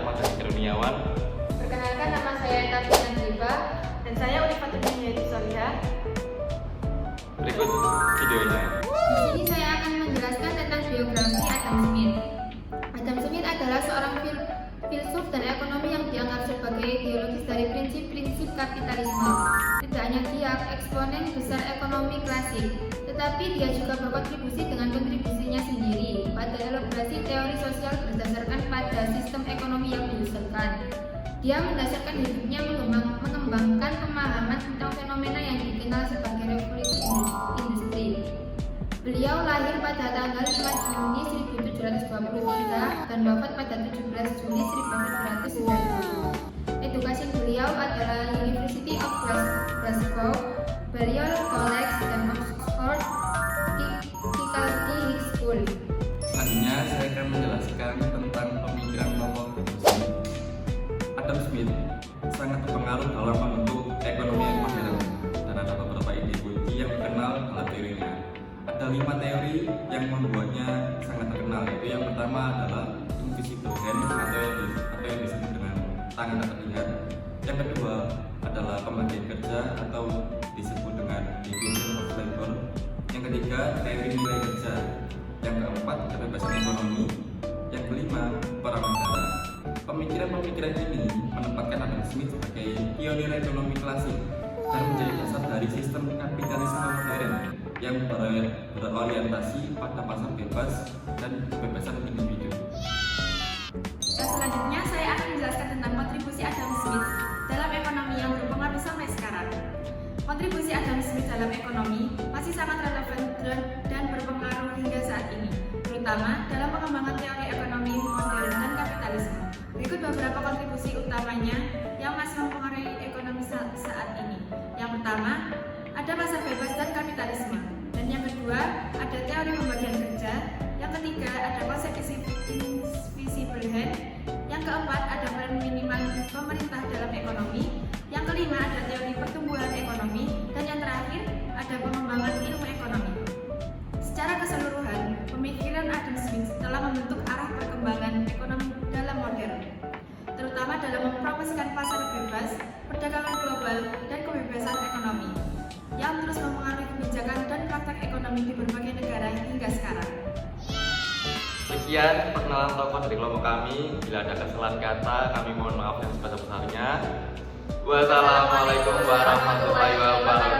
Muhammad Kurniawan. Perkenalkan, nama saya Tafina Jiba dan saya Unifatul Hidayah Solihah. Berikut videonya. Di sini saya akan menjelaskan tentang biografi Adam Smith. Adam Smith adalah seorang filsuf dan ekonomi yang dianggap sebagai ideologis dari prinsip-prinsip kapitalisme. Tidak hanya dia eksponen besar ekonomi klasik, tetapi dia juga berkontribusi dengan kontribusinya sendiri pada elaborasi teori sosial berdasarkan pada sistem ekonomi yang diusulkan. Dia mendasarkan hidupnya mengembangkan pemahaman tentang fenomena yang dikenal sebagai revolusi industri. Beliau lahir pada tanggal 5 Juni 1723 dan wafat pada 17 Juli 1790. Edukasi beliau adalah University of Glasgow, Balliol College, dan Oxford Faculty School. Selanjutnya saya akan menjelaskan tentang pemikiran tokoh Adam Smith. Sangat berpengaruh dalam membentuk ekonomi yang modern dan ada beberapa ide kunci yang terkenal dalam teorinya. Ada 5 teori yang membuatnya sangat terkenal, yaitu yang pertama adalah invisible hand atau yang disebut dengan tangan tak terlihat. Yang kedua adalah pembagian kerja atau disebut dengan division of labor. Yang ketiga, teori nilai kerja. Yang keempat, kebebasan ekonomi. Yang kelima, perang negara. Pemikiran-pemikiran ini menempatkan Adam Smith sebagai pionir ekonomi klasik dan menjadi dasar dari sistem kapitalisme modern yang berorientasi pada pasar bebas dan kebebasan individu. Selanjutnya saya akan menjelaskan tentang kontribusi Adam Smith dalam ekonomi yang berpengaruh sampai sekarang. Kontribusi Adam Smith dalam ekonomi masih sangat relevan dan berpengaruh hingga saat ini, terutama dalam pengembangan teori ekonomi modern dan kapitalisme. Berikut beberapa kontribusi utamanya yang masih mempengaruhi ekonomi saat ini. Yang pertama, ada pasar bebas dan kapitalisme. Dan yang kedua, ada teori pembagian kerja. Yang ketiga, ada konsep invisible hand. Yang keempat, ada peran minimal pemerintah dalam ekonomi. Yang kelima, ada teori pertumbuhan ekonomi. Dan yang terakhir, ada pengembangan ilmu ekonomi. Secara keseluruhan, pemikiran Adam Smith telah membentuk arah perkembangan ekonomi dalam modern, terutama dalam mempromosikan pasar bebas, perdagangan global, dan kebebasan ekonomi yang terus mempengaruhi kebijakan dan praktek ekonomi di berbagai negara hingga sekarang. Sekian perkenalan tokoh dari kelompok kami. Bila ada kesalahan kata, kami mohon maaf yang sebesar-besarnya. Wassalamualaikum warahmatullahi wabarakatuh.